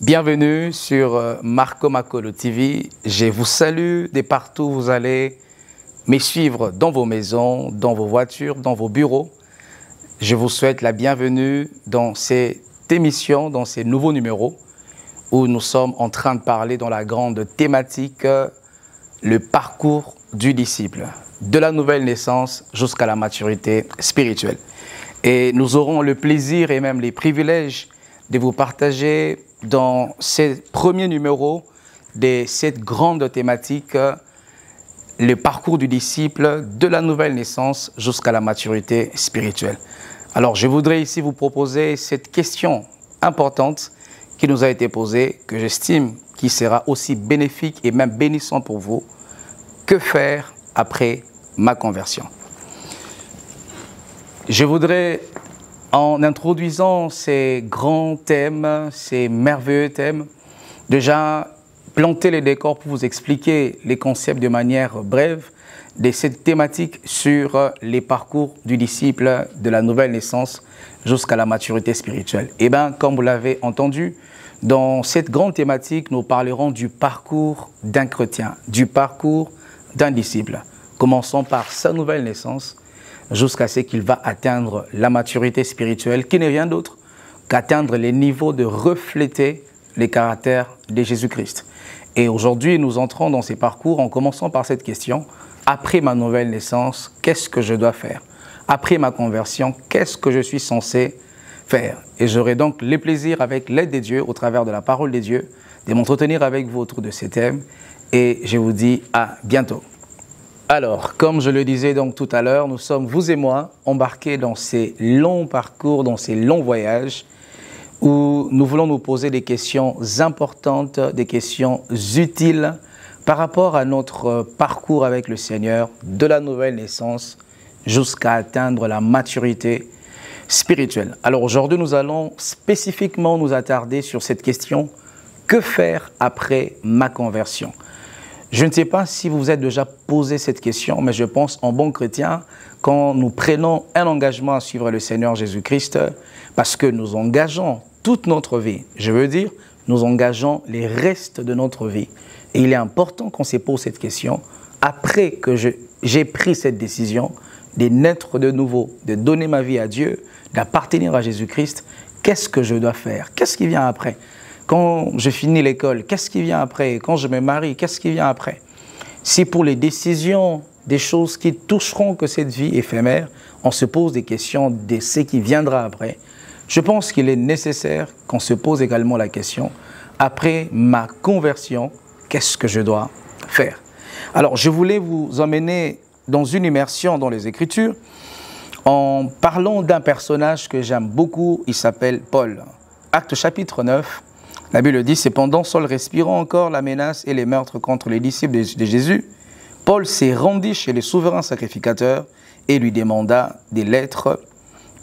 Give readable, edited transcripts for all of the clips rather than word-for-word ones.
Bienvenue sur Marco Makolo TV. Je vous salue de partout où vous allez me suivre, dans vos maisons, dans vos voitures, dans vos bureaux. Je vous souhaite la bienvenue dans cette émission, dans ces nouveaux numéros où nous sommes en train de parler dans la grande thématique, le parcours du disciple, de la nouvelle naissance jusqu'à la maturité spirituelle. Et nous aurons le plaisir et même les privilèges de vous partager dans ces premiers numéros de cette grande thématique, le parcours du disciple, de la nouvelle naissance jusqu'à la maturité spirituelle. Alors, je voudrais ici vous proposer cette question importante qui nous a été posée, que j'estime qui sera aussi bénéfique et même bénissant pour vous. Que faire après ma conversion? Je voudrais, en introduisant ces grands thèmes, ces merveilleux thèmes, déjà planter les décors pour vous expliquer les concepts de manière brève de cette thématique sur les parcours du disciple de la nouvelle naissance jusqu'à la maturité spirituelle. Et bien, comme vous l'avez entendu, dans cette grande thématique, nous parlerons du parcours d'un chrétien, du parcours d'un disciple. Commençons par sa nouvelle naissance, jusqu'à ce qu'il va atteindre la maturité spirituelle, qui n'est rien d'autre qu'atteindre les niveaux de refléter les caractères de Jésus-Christ. Et aujourd'hui, nous entrons dans ces parcours en commençant par cette question. Après ma nouvelle naissance, qu'est-ce que je dois faire? Après ma conversion, qu'est-ce que je suis censé faire? Et j'aurai donc le plaisir, avec l'aide de Dieu, au travers de la parole de Dieu, de m'entretenir avec vous autour de ces thèmes. Et je vous dis à bientôt. Alors, comme je le disais donc tout à l'heure, nous sommes, vous et moi, embarqués dans ces longs parcours, dans ces longs voyages, où nous voulons nous poser des questions importantes, des questions utiles par rapport à notre parcours avec le Seigneur, de la nouvelle naissance jusqu'à atteindre la maturité spirituelle. Alors aujourd'hui, nous allons spécifiquement nous attarder sur cette question, que faire après ma conversion? Je ne sais pas si vous vous êtes déjà posé cette question, mais je pense en bon chrétien, quand nous prenons un engagement à suivre le Seigneur Jésus-Christ, parce que nous engageons toute notre vie, je veux dire, nous engageons les restes de notre vie. Et il est important qu'on se pose cette question, après que j'ai pris cette décision de naître de nouveau, de donner ma vie à Dieu, d'appartenir à Jésus-Christ, qu'est-ce que je dois faire? Qu'est-ce qui vient après? Quand je finis l'école, qu'est-ce qui vient après? Quand je me marie, qu'est-ce qui vient après? Si pour les décisions, des choses qui toucheront que cette vie éphémère, on se pose des questions de ce qui viendra après, je pense qu'il est nécessaire qu'on se pose également la question, après ma conversion, qu'est-ce que je dois faire? Alors, je voulais vous emmener dans une immersion dans les Écritures en parlant d'un personnage que j'aime beaucoup, il s'appelle Paul. Actes chapitre 9. La Bible dit, cependant, Saul respirant encore la menace et les meurtres contre les disciples de Jésus, Paul s'est rendu chez le souverain sacrificateur et lui demanda des lettres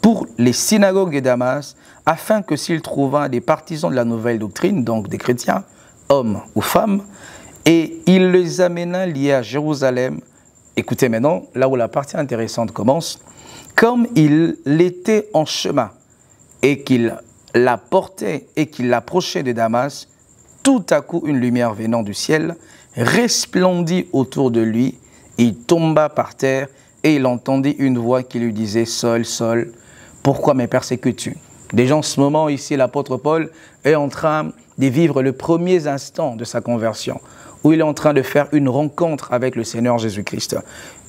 pour les synagogues de Damas, afin que s'il trouva des partisans de la nouvelle doctrine, donc des chrétiens, hommes ou femmes, et il les amena liés à Jérusalem. Écoutez maintenant, là où la partie intéressante commence, comme il était en chemin et qu'il la portait et qu'il l'approchait de Damas, tout à coup une lumière venant du ciel resplendit autour de lui, il tomba par terre et il entendit une voix qui lui disait « Saul, Saul, pourquoi me persécutes-tu » Déjà en ce moment ici, l'apôtre Paul est en train de vivre les premiers instants de sa conversion, où il est en train de faire une rencontre avec le Seigneur Jésus-Christ.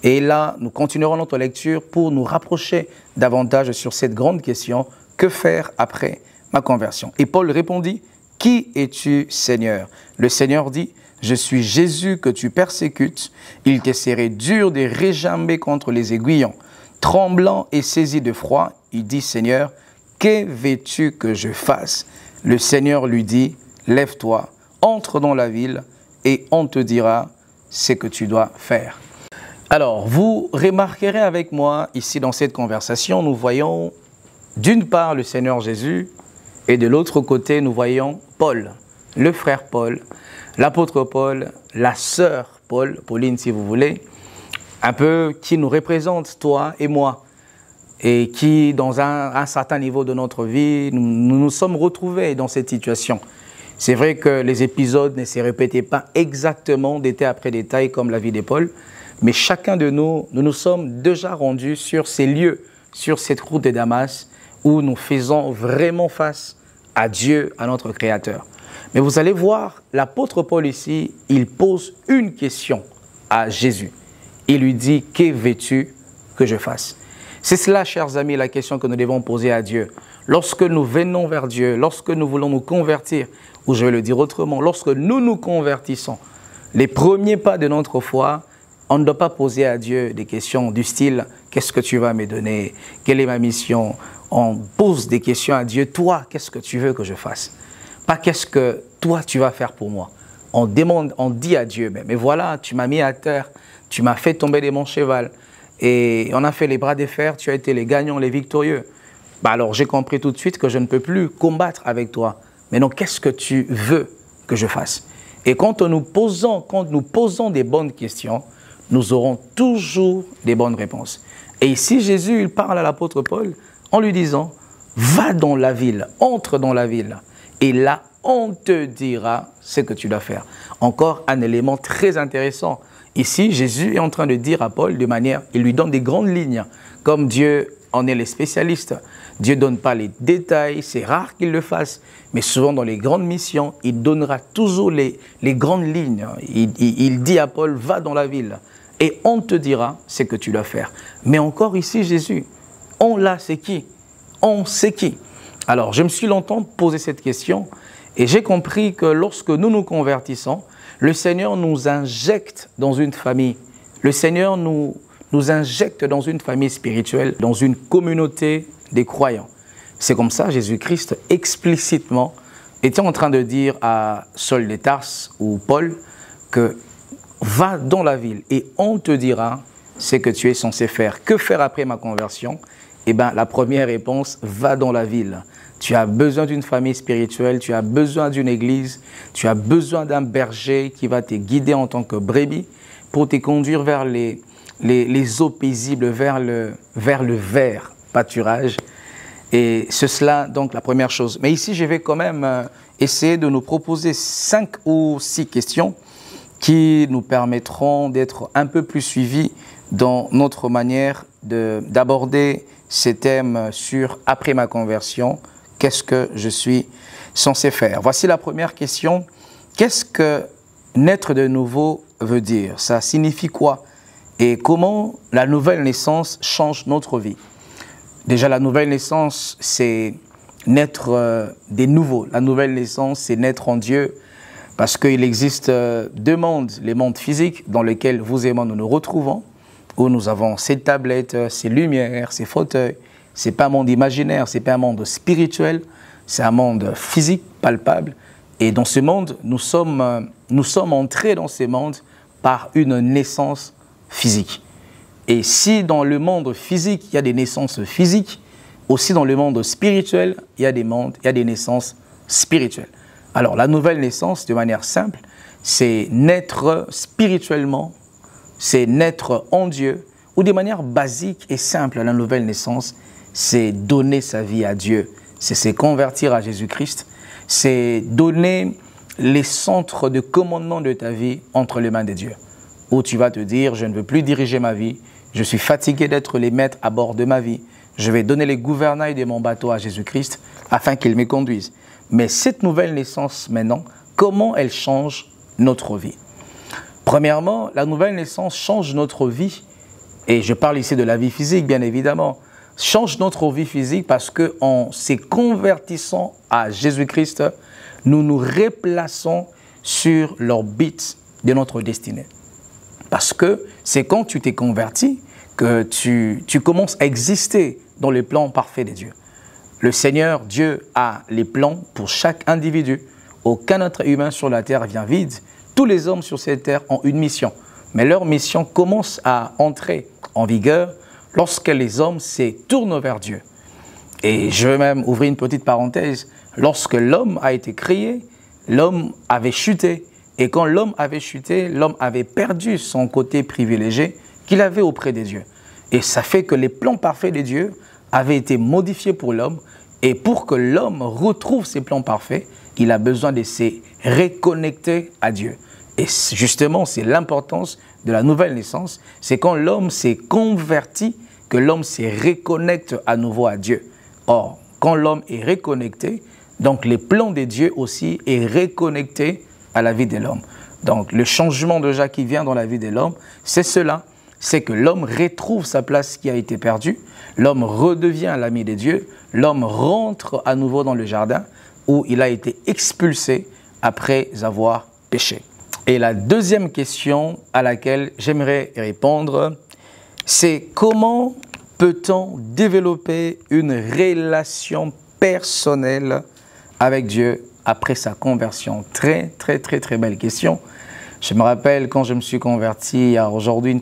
Et là, nous continuerons notre lecture pour nous rapprocher davantage sur cette grande question, que faire après ma conversion? Et Paul répondit, « Qui es-tu, Seigneur ?» Le Seigneur dit, « Je suis Jésus que tu persécutes. Il te serait dur de réjamber contre les aiguillons. » Tremblant et saisi de froid, il dit, « Seigneur, que veux-tu que je fasse ?» Le Seigneur lui dit, « Lève-toi, entre dans la ville et on te dira ce que tu dois faire. » Alors, vous remarquerez avec moi, ici dans cette conversation, nous voyons d'une part le Seigneur Jésus et de l'autre côté, nous voyons Paul, le frère Paul, l'apôtre Paul, la sœur Paul, Pauline si vous voulez, un peu qui nous représente, toi et moi, et qui, dans un certain niveau de notre vie, nous nous sommes retrouvés dans cette situation. C'est vrai que les épisodes ne se répétaient pas exactement détail après détail comme la vie de Paul, mais chacun de nous, nous nous sommes déjà rendus sur ces lieux, sur cette route de Damas, où nous faisons vraiment face à Dieu, à notre Créateur. Mais vous allez voir, l'apôtre Paul ici, il pose une question à Jésus. Il lui dit, « Que veux-tu que je fasse ?» C'est cela, chers amis, la question que nous devons poser à Dieu. Lorsque nous venons vers Dieu, lorsque nous voulons nous convertir, ou je vais le dire autrement, lorsque nous nous convertissons, les premiers pas de notre foi, on ne doit pas poser à Dieu des questions du style « Qu'est-ce que tu vas me donner? Quelle est ma mission ?» On pose des questions à Dieu. « Toi, qu'est-ce que tu veux que je fasse ?» Pas « Qu'est-ce que toi, tu vas faire pour moi ?» On demande, on dit à Dieu « Mais voilà, tu m'as mis à terre, tu m'as fait tomber de mon cheval et on a fait les bras de fer, tu as été les gagnants, les victorieux. » Alors j'ai compris tout de suite que je ne peux plus combattre avec toi. Mais non, qu'est-ce que tu veux que je fasse? Et quand nous posons des bonnes questions, nous aurons toujours des bonnes réponses. Et ici, Jésus, il parle à l'apôtre Paul en lui disant, va dans la ville, entre dans la ville, et là, on te dira ce que tu dois faire. Encore un élément très intéressant. Ici, Jésus est en train de dire à Paul de manière, il lui donne des grandes lignes, comme Dieu en est le spécialiste. Dieu ne donne pas les détails, c'est rare qu'il le fasse, mais souvent dans les grandes missions, il donnera toujours les grandes lignes. Il dit à Paul, va dans la ville et on te dira ce que tu dois faire. Mais encore ici, Jésus, on l'a, c'est qui? On sait qui? Alors, je me suis longtemps posé cette question et j'ai compris que lorsque nous nous convertissons, le Seigneur nous injecte dans une famille. Le Seigneur nous injecte dans une famille spirituelle, dans une communauté des croyants. C'est comme ça, Jésus-Christ explicitement était en train de dire à Saul de Tarse ou Paul que va dans la ville et on te dira ce que tu es censé faire. Que faire après ma conversion? Eh bien, la première réponse, va dans la ville. Tu as besoin d'une famille spirituelle, tu as besoin d'une église, tu as besoin d'un berger qui va te guider en tant que brebis pour te conduire vers les eaux paisibles, vers le vert pâturage. Et c'est cela, donc, la première chose. Mais ici, je vais quand même essayer de nous proposer 5 ou 6 questions qui nous permettront d'être un peu plus suivis dans notre manière d'aborder ces thèmes sur « Après ma conversion, qu'est-ce que je suis censé faire ?» Voici la première question. Qu'est-ce que naître de nouveau veut dire? Ça signifie quoi? Et comment la nouvelle naissance change notre vie? Déjà, la nouvelle naissance, c'est naître de nouveau. La nouvelle naissance, c'est naître en Dieu. Parce qu'il existe 2 mondes, les mondes physiques dans lesquels vous et moi nous nous retrouvons, où nous avons ces tablettes, ces lumières, ces fauteuils. Ce n'est pas un monde imaginaire, ce n'est pas un monde spirituel, c'est un monde physique, palpable. Et dans ce monde, nous sommes entrés dans ce monde par une naissance physique. Et si dans le monde physique, il y a des naissances physiques, aussi dans le monde spirituel, il y a des naissances spirituelles. Alors, la nouvelle naissance, de manière simple, c'est naître spirituellement, c'est naître en Dieu, ou de manière basique et simple, la nouvelle naissance, c'est donner sa vie à Dieu, c'est se convertir à Jésus-Christ, c'est donner les centres de commandement de ta vie entre les mains de Dieu, où tu vas te dire, je ne veux plus diriger ma vie, je suis fatigué d'être les maîtres à bord de ma vie, je vais donner les gouvernails de mon bateau à Jésus-Christ afin qu'il me conduise. Mais cette nouvelle naissance maintenant, comment elle change notre vie? Premièrement, la nouvelle naissance change notre vie, et je parle ici de la vie physique bien évidemment, change notre vie physique parce qu'en se convertissant à Jésus-Christ, nous nous replaçons sur l'orbite de notre destinée. Parce que c'est quand tu t'es converti que tu commences à exister dans le plan parfait de Dieu. Le Seigneur, Dieu, a les plans pour chaque individu. Aucun être humain sur la terre vient vide. Tous les hommes sur cette terre ont une mission. Mais leur mission commence à entrer en vigueur lorsque les hommes se tournent vers Dieu. Et je vais même ouvrir une petite parenthèse. Lorsque l'homme a été créé, l'homme avait chuté. Et quand l'homme avait chuté, l'homme avait perdu son côté privilégié qu'il avait auprès de Dieu. Et ça fait que les plans parfaits de Dieu avaient été modifiés pour l'homme Et pour que l'homme retrouve ses plans parfaits, il a besoin de se reconnecter à Dieu. Et justement, c'est l'importance de la nouvelle naissance. C'est quand l'homme s'est converti que l'homme se reconnecte à nouveau à Dieu. Or, quand l'homme est reconnecté, donc les plans de Dieu aussi est reconnecté à la vie de l'homme. Donc le changement déjà qui vient dans la vie de l'homme, c'est cela, c'est que l'homme retrouve sa place qui a été perdue, l'homme redevient l'ami de Dieu, l'homme rentre à nouveau dans le jardin où il a été expulsé après avoir péché. Et la deuxième question à laquelle j'aimerais répondre, c'est comment peut-on développer une relation personnelle avec Dieu après sa conversion? Très belle question. Je me rappelle quand je me suis converti il y a aujourd'hui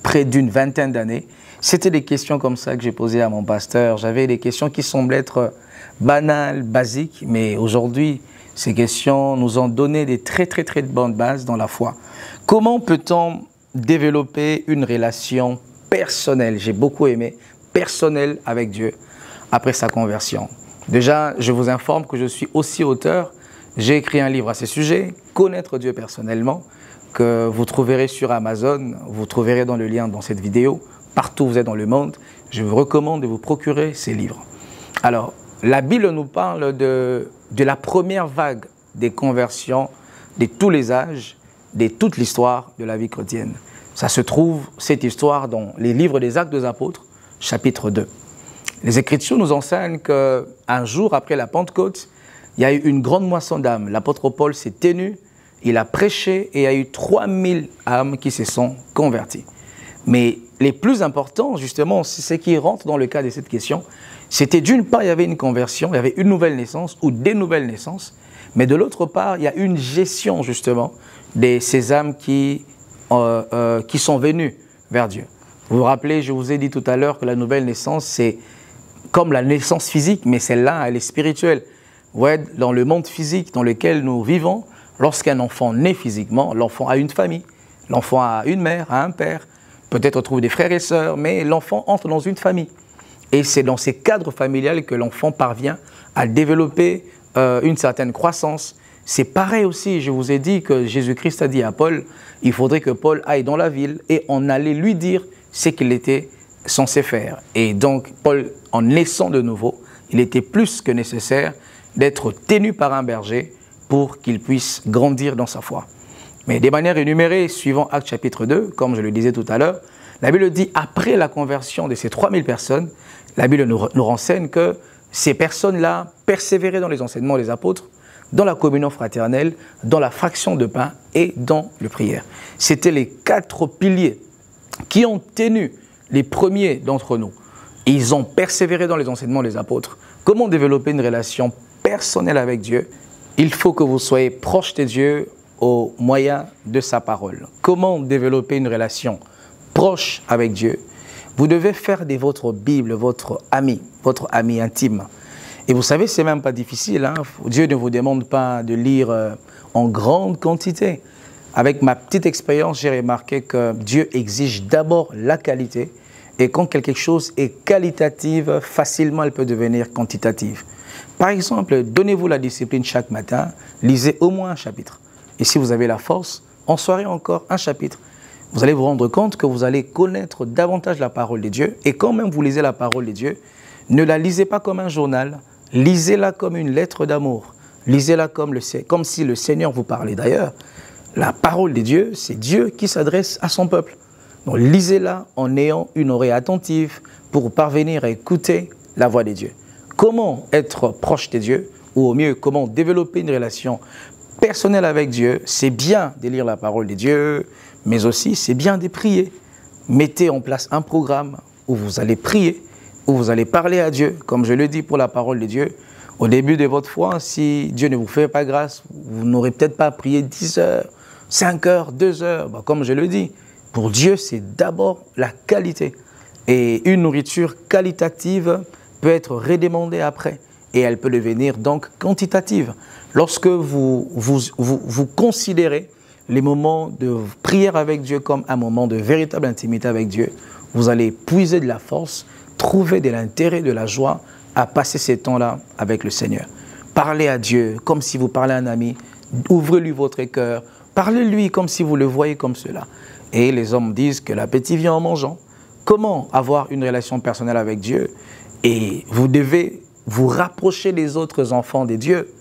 près d'une vingtaine d'années, c'était des questions comme ça que j'ai posées à mon pasteur. J'avais des questions qui semblaient être banales, basiques, mais aujourd'hui, ces questions nous ont donné des très bonnes bases dans la foi. Comment peut-on développer une relation personnelle, j'ai beaucoup aimé, personnelle avec Dieu après sa conversion? Déjà, je vous informe que je suis aussi auteur. J'ai écrit un livre à ce sujet, Connaître Dieu personnellement, que vous trouverez sur Amazon, vous trouverez dans le lien dans cette vidéo, partout où vous êtes dans le monde. Je vous recommande de vous procurer ces livres. Alors, la Bible nous parle de la première vague des conversions de tous les âges, de toute l'histoire de la vie chrétienne. Ça se trouve, cette histoire, dans les livres des Actes des Apôtres, chapitre 2. Les Écritures nous enseignent qu'un jour après la Pentecôte, il y a eu une grande moisson d'âmes. L'apôtre Paul s'est tenu, il a prêché et il y a eu 3000 âmes qui se sont converties. Mais les plus importants, justement, c'est ce qui rentre dans le cas de cette question. C'était d'une part, il y avait une conversion, il y avait une nouvelle naissance ou des nouvelles naissances. Mais de l'autre part, il y a une gestion, justement, de ces âmes qui sont venues vers Dieu. Vous vous rappelez, je vous ai dit tout à l'heure que la nouvelle naissance, c'est comme la naissance physique, mais celle-là, elle est spirituelle. Ouais, dans le monde physique dans lequel nous vivons, lorsqu'un enfant naît physiquement, l'enfant a une famille, l'enfant a une mère, a un père, peut-être trouve des frères et sœurs, mais l'enfant entre dans une famille. Et c'est dans ces cadres familiales que l'enfant parvient à développer une certaine croissance. C'est pareil aussi, je vous ai dit que Jésus-Christ a dit à Paul, il faudrait que Paul aille dans la ville et on allait lui dire ce qu'il était censé faire. Et donc, Paul, en naissant de nouveau, il était plus que nécessaire d'être tenu par un berger pour qu'il puisse grandir dans sa foi. Mais de manière énumérée, suivant Actes chapitre 2, comme je le disais tout à l'heure, la Bible dit, après la conversion de ces 3000 personnes, la Bible nous renseigne que ces personnes-là persévéraient dans les enseignements des apôtres, dans la communion fraternelle, dans la fraction de pain et dans la prière. C'était les 4 piliers qui ont tenu les premiers d'entre nous. Ils ont persévéré dans les enseignements des apôtres. Comment développer une relation personnelle avec Dieu? Il faut que vous soyez proche de Dieu au moyen de sa parole. Comment développer une relation proche avec Dieu? Vous devez faire de votre Bible votre ami intime. Et vous savez, c'est même pas difficile. Dieu ne vous demande pas de lire en grande quantité. Avec ma petite expérience, j'ai remarqué que Dieu exige d'abord la qualité. Et quand quelque chose est qualitative, facilement elle peut devenir quantitative. Par exemple, donnez-vous la discipline chaque matin, lisez au moins un chapitre. Et si vous avez la force, en soirée encore un chapitre. Vous allez vous rendre compte que vous allez connaître davantage la parole de Dieu. Et quand même vous lisez la parole de Dieu, ne la lisez pas comme un journal, lisez-la comme une lettre d'amour. Lisez-la comme si le Seigneur vous parlait. D'ailleurs, la parole de Dieu, c'est Dieu qui s'adresse à son peuple. Donc lisez-la en ayant une oreille attentive pour parvenir à écouter la voix de Dieu. Comment être proche de Dieu, ou au mieux, comment développer une relation personnelle avec Dieu? C'est bien de lire la parole de Dieu, mais aussi c'est bien de prier. Mettez en place un programme où vous allez prier, où vous allez parler à Dieu, comme je le dis pour la parole de Dieu. Au début de votre foi, si Dieu ne vous fait pas grâce, vous n'aurez peut-être pas prié 10 heures, 5 heures, 2 heures. Comme je le dis, pour Dieu, c'est d'abord la qualité. Et une nourriture qualitative peut être redemandée après. Et elle peut devenir donc quantitative. Lorsque vous considérez les moments de prière avec Dieu comme un moment de véritable intimité avec Dieu, vous allez puiser de la force, trouver de l'intérêt, de la joie à passer ces temps-là avec le Seigneur. Parlez à Dieu comme si vous parlez à un ami. Ouvrez-lui votre cœur. Parlez-lui comme si vous le voyez comme cela. Et les hommes disent que l'appétit vient en mangeant. Comment avoir une relation personnelle avec Dieu? Et vous devez vous rapprocher des autres enfants de Dieu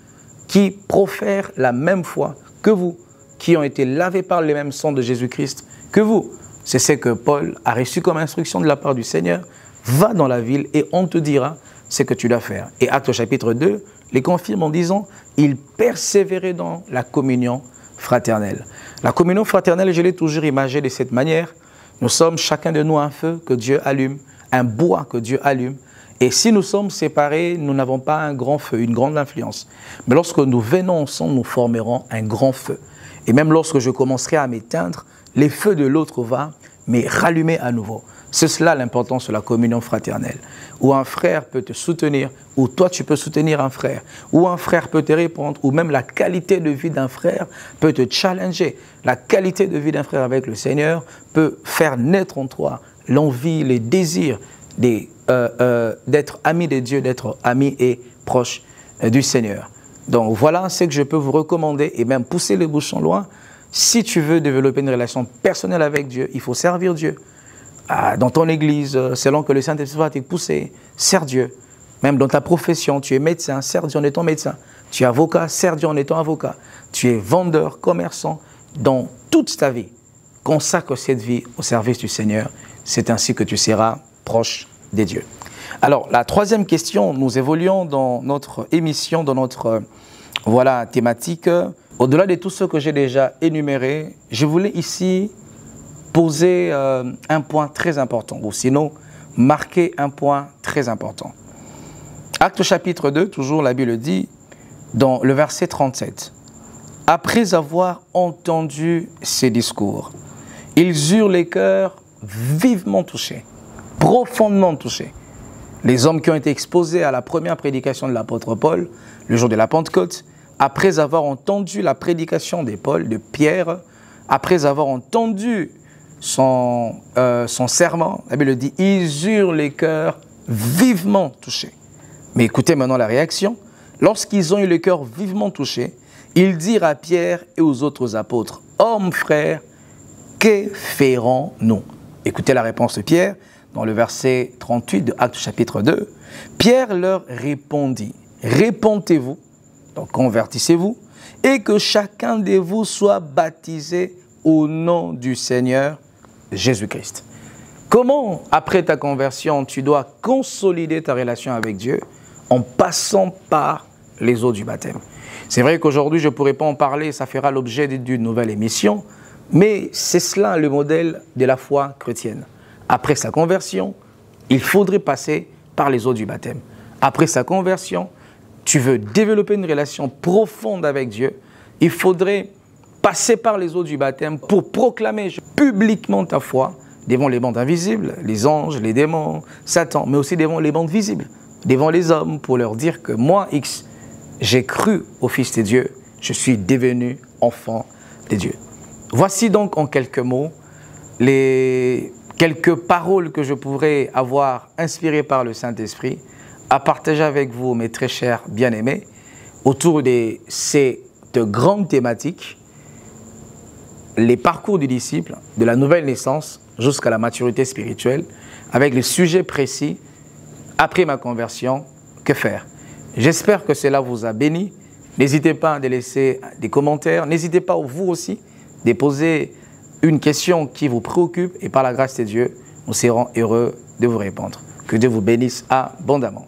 qui profèrent la même foi que vous, qui ont été lavés par le même sang de Jésus-Christ que vous. C'est ce que Paul a reçu comme instruction de la part du Seigneur. Va dans la ville et on te dira ce que tu dois faire. Et Actes chapitre 2 les confirme en disant « Il persévérait dans la communion fraternelle ». La communion fraternelle, je l'ai toujours imagée de cette manière. Nous sommes chacun de nous un feu que Dieu allume, un bois que Dieu allume. Et si nous sommes séparés, nous n'avons pas un grand feu, une grande influence. Mais lorsque nous venons ensemble, nous formerons un grand feu. Et même lorsque je commencerai à m'éteindre, les feux de l'autre vont me rallumer à nouveau. C'est cela l'importance de la communion fraternelle. Où un frère peut te soutenir, ou toi tu peux soutenir un frère, ou un frère peut te répondre, ou même la qualité de vie d'un frère peut te challenger. La qualité de vie d'un frère avec le Seigneur peut faire naître en toi l'envie, les désirs d'être ami de Dieu, d'être ami et proche du Seigneur. Donc voilà ce que je peux vous recommander et même pousser les bouchons loin. Si tu veux développer une relation personnelle avec Dieu, il faut servir Dieu. Dans ton église, selon que le Saint-Esprit va te pousser, sers Dieu. Même dans ta profession, tu es médecin, sers Dieu en étant médecin. Tu es avocat, sers Dieu en étant avocat. Tu es vendeur, commerçant. Dans toute ta vie, consacre cette vie au service du Seigneur. C'est ainsi que tu seras proche des dieux. Alors, la troisième question, nous évoluons dans notre émission, dans notre thématique. Au-delà de tout ce que j'ai déjà énuméré, je voulais ici poser un point très important, ou sinon marquer un point très important. Actes chapitre 2, toujours la Bible dit, dans le verset 37, « Après avoir entendu ces discours, ils eurent les cœurs vivement touchés, profondément touchés. Les hommes qui ont été exposés à la première prédication de l'apôtre Paul, le jour de la Pentecôte, après avoir entendu la prédication de Paul, de Pierre, après avoir entendu son serment, la Bible dit, ils eurent les cœurs vivement touchés. » Mais écoutez maintenant la réaction. Lorsqu'ils ont eu le cœur vivement touché, ils dirent à Pierre et aux autres apôtres, « Hommes, frères, que ferons-nous » Écoutez la réponse de Pierre dans le verset 38 de Actes chapitre 2. Pierre leur répondit, « Répentez-vous, donc convertissez-vous, et que chacun de vous soit baptisé au nom du Seigneur Jésus-Christ. » Comment, après ta conversion, tu dois consolider ta relation avec Dieu en passant par les eaux du baptême. C'est vrai qu'aujourd'hui, je ne pourrais pas en parler, ça fera l'objet d'une nouvelle émission, mais c'est cela le modèle de la foi chrétienne. Après sa conversion, il faudrait passer par les eaux du baptême. Après sa conversion, tu veux développer une relation profonde avec Dieu, il faudrait passer par les eaux du baptême pour proclamer publiquement ta foi devant les bandes invisibles, les anges, les démons, Satan, mais aussi devant les bandes visibles, devant les hommes, pour leur dire que moi, X, j'ai cru au Fils de Dieu, je suis devenu enfant de Dieu. Voici donc en quelques mots les quelques paroles que je pourrais avoir inspirées par le Saint-Esprit à partager avec vous, mes très chers bien-aimés, autour de ces grandes thématiques, les parcours du disciple, de la nouvelle naissance jusqu'à la maturité spirituelle, avec les sujets précis, après ma conversion, que faire? J'espère que cela vous a béni. N'hésitez pas à laisser des commentaires. N'hésitez pas, vous aussi, de poser une question qui vous préoccupe. Et par la grâce de Dieu, nous serons heureux de vous répondre. Que Dieu vous bénisse abondamment.